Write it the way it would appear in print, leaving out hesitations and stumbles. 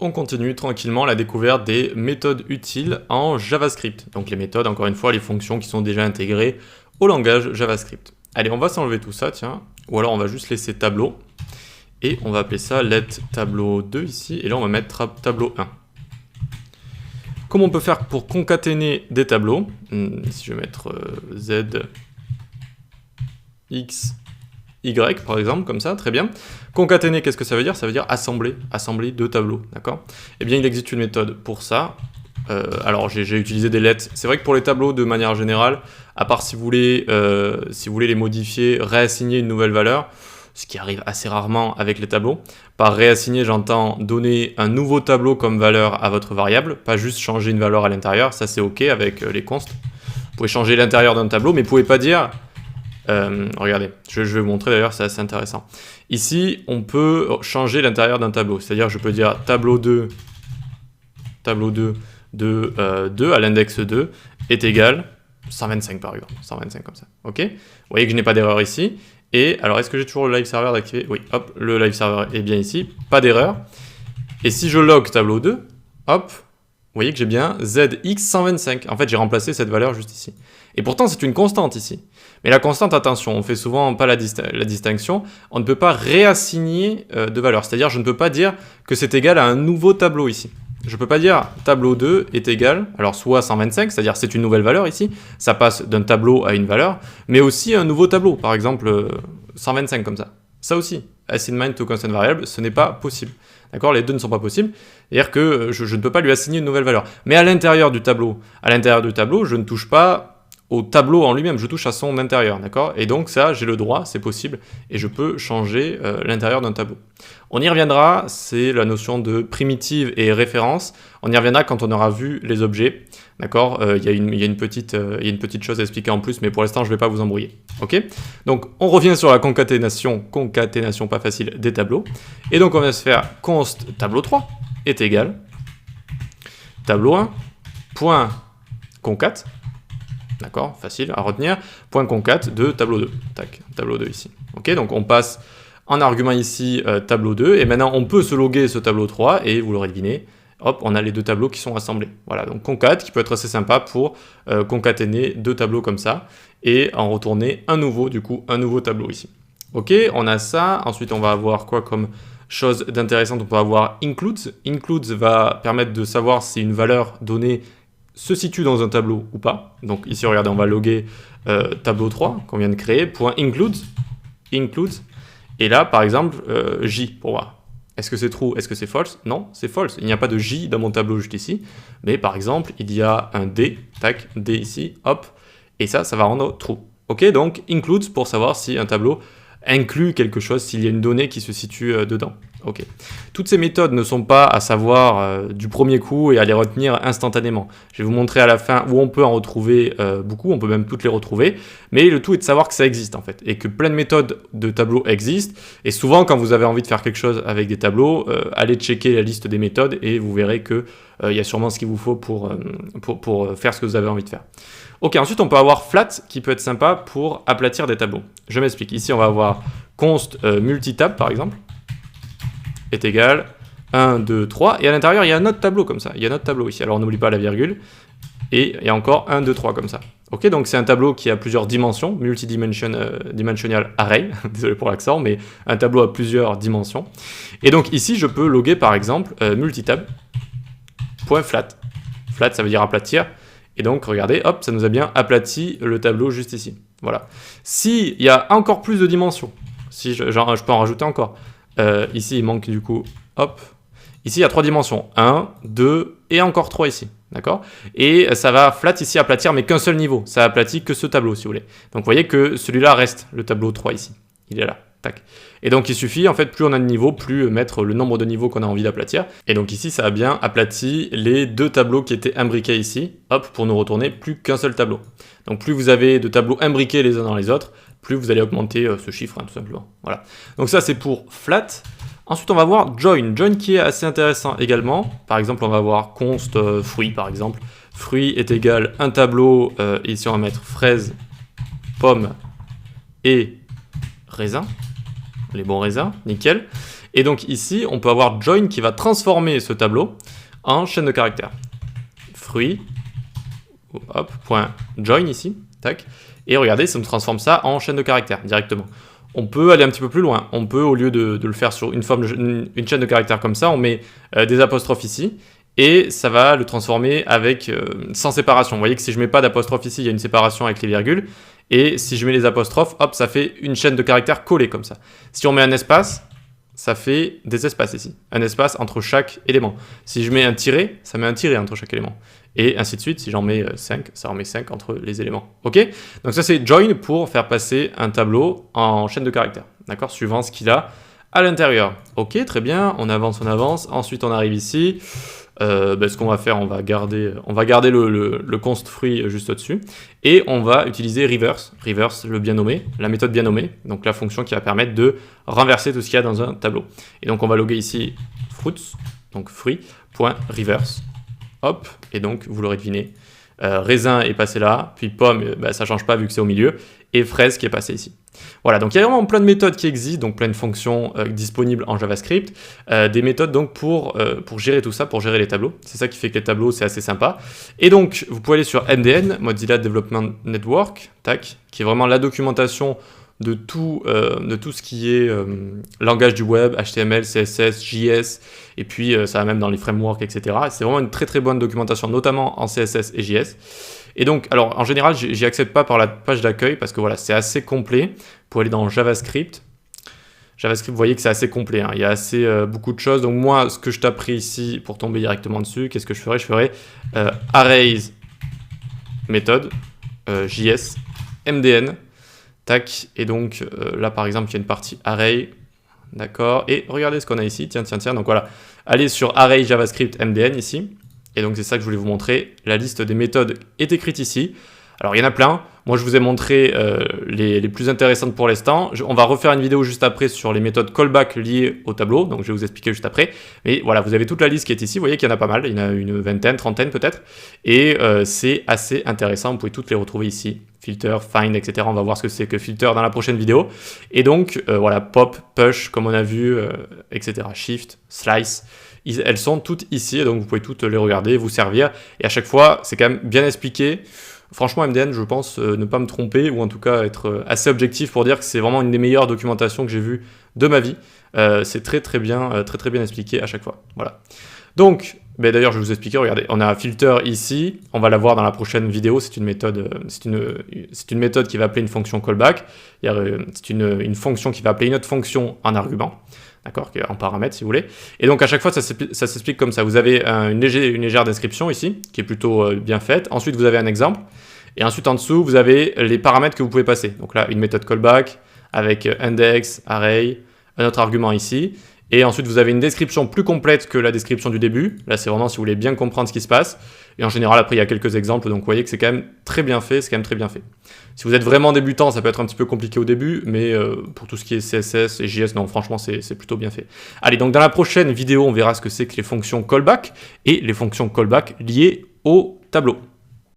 On continue tranquillement la découverte des méthodes utiles en JavaScript. Donc les méthodes, encore une fois, les fonctions qui sont déjà intégrées au langage JavaScript. Allez, on va s'enlever tout ça, tiens. Ou alors on va juste laisser tableau. Et on va appeler ça let tableau 2 ici. Et là, on va mettre tableau 1. Comment on peut faire pour concaténer des tableaux? Si je vais mettre Z, X, Y par exemple, comme ça, très bien. Concaténer, qu'est-ce que ça veut dire? Ça veut dire assembler deux tableaux, d'accord? Eh bien, il existe une méthode pour ça. Alors, j'ai utilisé des let. C'est vrai que pour les tableaux, de manière générale, à part si vous voulez les modifier, réassigner une nouvelle valeur, ce qui arrive assez rarement avec les tableaux. Par réassigner, j'entends donner un nouveau tableau comme valeur à votre variable, pas juste changer une valeur à l'intérieur, ça c'est OK avec les consts. Vous pouvez changer l'intérieur d'un tableau, mais vous ne pouvez pas dire... regardez, je vais vous montrer d'ailleurs, c'est assez intéressant. Ici, on peut changer l'intérieur d'un tableau, c'est-à-dire je peux dire tableau 2 de 2 à l'index 2 est égal 125 par exemple, 125 comme ça, ok? Vous voyez que je n'ai pas d'erreur ici. Et alors, est-ce que j'ai toujours le live server d'activer? Oui, hop, le live server est bien ici, pas d'erreur. Et si je log tableau 2, hop, vous voyez que j'ai bien ZX125. En fait, j'ai remplacé cette valeur juste ici. Et pourtant, c'est une constante ici. Mais la constante, attention, on fait souvent pas la distinction, on ne peut pas réassigner de valeur. C'est-à-dire, je ne peux pas dire que c'est égal à un nouveau tableau ici. Je ne peux pas dire tableau 2 est égal, alors soit 125, c'est-à-dire c'est une nouvelle valeur ici, ça passe d'un tableau à une valeur, mais aussi un nouveau tableau, par exemple 125 comme ça. Ça aussi, assign to constant variable, ce n'est pas possible. D'accord, les deux ne sont pas possibles, c'est-à-dire que je ne peux pas lui assigner une nouvelle valeur. Mais à l'intérieur du tableau, je ne touche pas au tableau en lui-même, je touche à son intérieur, d'accord? Et donc ça, j'ai le droit, c'est possible, et je peux changer l'intérieur d'un tableau. On y reviendra, c'est la notion de primitive et référence. On y reviendra quand on aura vu les objets, d'accord? Il y a une petite chose à expliquer en plus, mais pour l'instant, je ne vais pas vous embrouiller, ok? Donc, on revient sur la concaténation pas facile des tableaux, et donc on va se faire const tableau 3 est égal tableau 1 point concat. D'accord, facile à retenir. Point concat de tableau 2. Tac, tableau 2 ici. Ok, donc on passe en argument ici tableau 2. Et maintenant, on peut se loguer ce tableau 3. Et vous l'aurez deviné, hop, on a les deux tableaux qui sont assemblés. Voilà, donc concat qui peut être assez sympa pour concaténer deux tableaux comme ça. Et en retourner un nouveau tableau ici. Ok, on a ça. Ensuite, on va avoir quoi comme chose d'intéressante? On peut avoir includes. Includes va permettre de savoir si une valeur donnée se situe dans un tableau ou pas. Donc ici, regardez, on va loguer tableau 3 qu'on vient de créer, point includes, et là, par exemple, J, pour voir. Est-ce que c'est true? Est-ce que c'est false? Non, c'est false. Il n'y a pas de J dans mon tableau juste ici, mais par exemple, il y a un D, tac, D ici, hop, et ça va rendre true. Ok, donc includes pour savoir si un tableau inclut quelque chose, s'il y a une donnée qui se situe dedans. Ok. Toutes ces méthodes ne sont pas à savoir du premier coup et à les retenir instantanément. Je vais vous montrer à la fin où on peut en retrouver beaucoup, on peut même toutes les retrouver, mais le tout est de savoir que ça existe en fait, et que plein de méthodes de tableaux existent, et souvent quand vous avez envie de faire quelque chose avec des tableaux, allez checker la liste des méthodes et vous verrez qu'il y a sûrement ce qu'il vous faut pour faire ce que vous avez envie de faire. Ok, ensuite on peut avoir flat qui peut être sympa pour aplatir des tableaux. Je m'explique, ici on va avoir const multitab par exemple, est égal 1, 2, 3, et à l'intérieur il y a un autre tableau comme ça, il y a un autre tableau ici, alors on n'oublie pas la virgule, et il y a encore 1, 2, 3 comme ça. Ok, donc c'est un tableau qui a plusieurs dimensions, multidimensional array, désolé pour l'accent, mais un tableau à plusieurs dimensions. Et donc ici je peux loguer par exemple multitab.flat. Flat ça veut dire aplatir, et donc regardez, hop, ça nous a bien aplati le tableau juste ici. Voilà. S'il y a encore plus de dimensions, si je peux en rajouter encore, ici il manque du coup, hop, ici il y a 3 dimensions, 1, 2 et encore 3 ici, d'accord? Et ça va flat ici aplatir mais qu'un seul niveau, ça aplatit que ce tableau si vous voulez. Donc vous voyez que celui-là reste, le tableau 3 ici, il est là, tac. Et donc il suffit, en fait, plus on a de niveaux, plus mettre le nombre de niveaux qu'on a envie d'aplatir. Et donc ici ça a bien aplati les deux tableaux qui étaient imbriqués ici, hop, pour nous retourner plus qu'un seul tableau. Donc plus vous avez de tableaux imbriqués les uns dans les autres, plus vous allez augmenter ce chiffre, hein, tout simplement. Voilà. Donc ça, c'est pour flat. Ensuite, on va voir join. Join qui est assez intéressant également. Par exemple, on va voir const fruit, par exemple. Fruit est égal un tableau. Ici, on va mettre fraise, pomme et raisin. Les bons raisins, nickel. Et donc ici, on peut avoir join qui va transformer ce tableau en chaîne de caractères. Fruit, hop, point join ici, tac. Et regardez, ça me transforme ça en chaîne de caractères directement. On peut aller un petit peu plus loin. On peut, au lieu de le faire sur une chaîne de caractères comme ça, on met des apostrophes ici. Et ça va le transformer avec sans séparation. Vous voyez que si je mets pas d'apostrophe ici, il y a une séparation avec les virgules. Et si je mets les apostrophes, hop, ça fait une chaîne de caractères collée comme ça. Si on met un espace, ça fait des espaces ici. Un espace entre chaque élément. Si je mets un tiret, ça met un tiret entre chaque élément. Et ainsi de suite, si j'en mets 5, ça en met 5 entre les éléments. Ok? Donc ça c'est join pour faire passer un tableau en chaîne de caractères. D'accord? Suivant ce qu'il a à l'intérieur. Ok, très bien, on avance. Ensuite on arrive ici. Ce qu'on va faire, on va garder le const fruit juste au-dessus. Et on va utiliser reverse, le bien nommé, la méthode bien nommée, donc la fonction qui va permettre de renverser tout ce qu'il y a dans un tableau. Et donc on va loguer ici fruits, donc fruit.reverse. Hop, et donc vous l'aurez deviné, raisin est passé là, puis pomme, ça change pas vu que c'est au milieu, et fraise qui est passé ici. Voilà, donc il y a vraiment plein de méthodes qui existent, donc plein de fonctions disponibles en JavaScript, des méthodes donc pour gérer tout ça, pour gérer les tableaux. C'est ça qui fait que les tableaux, c'est assez sympa. Et donc, vous pouvez aller sur MDN, Mozilla Development Network, tac, qui est vraiment la documentation de tout ce qui est langage du web, HTML, CSS, JS, et puis ça va même dans les frameworks, etc. C'est vraiment une très très bonne documentation, notamment en CSS et JS. Et donc, alors en général, j'y accède pas par la page d'accueil parce que voilà, c'est assez complet. Pour aller dans JavaScript, vous voyez que c'est assez complet, hein. Il y a assez beaucoup de choses. Donc moi, ce que je taperai ici pour tomber directement dessus, qu'est-ce que je ferai? Je ferai arrays méthode JS MDN. Tac, et donc là par exemple il y a une partie array, d'accord, et regardez ce qu'on a ici, tiens, donc voilà, allez sur array JavaScript MDN ici, et donc c'est ça que je voulais vous montrer, la liste des méthodes est écrite ici. Alors il y en a plein, moi je vous ai montré les plus intéressantes pour l'instant, on va refaire une vidéo juste après sur les méthodes callback liées au tableau, donc je vais vous expliquer juste après, mais voilà, vous avez toute la liste qui est ici, vous voyez qu'il y en a pas mal, il y en a une vingtaine, trentaine peut-être, et c'est assez intéressant, vous pouvez toutes les retrouver ici, filter, find, etc. On va voir ce que c'est que filter dans la prochaine vidéo, et donc voilà, pop, push, comme on a vu, etc., shift, slice, elles sont toutes ici, donc vous pouvez toutes les regarder, vous servir, et à chaque fois, c'est quand même bien expliqué. Franchement, MDN, je pense ne pas me tromper, ou en tout cas être assez objectif pour dire que c'est vraiment une des meilleures documentations que j'ai vues de ma vie. C'est très bien expliqué à chaque fois. Voilà. Donc, d'ailleurs, je vais vous expliquer, regardez, on a un filter ici, on va la voir dans la prochaine vidéo, c'est une méthode qui va appeler une fonction callback, c'est une fonction qui va appeler une autre fonction en argument, d'accord, en paramètre si vous voulez, et donc à chaque fois ça s'explique comme ça, vous avez une légère description ici, qui est plutôt bien faite, ensuite vous avez un exemple, et ensuite en dessous vous avez les paramètres que vous pouvez passer, donc là une méthode callback, avec index, array, un autre argument ici, et ensuite vous avez une description plus complète que la description du début, là c'est vraiment si vous voulez bien comprendre ce qui se passe, et en général après il y a quelques exemples, donc vous voyez que c'est quand même très bien fait, Si vous êtes vraiment débutant, ça peut être un petit peu compliqué au début, mais pour tout ce qui est CSS et JS, non franchement c'est plutôt bien fait. Allez, donc dans la prochaine vidéo, on verra ce que c'est que les fonctions callback, et les fonctions callback liées au tableau.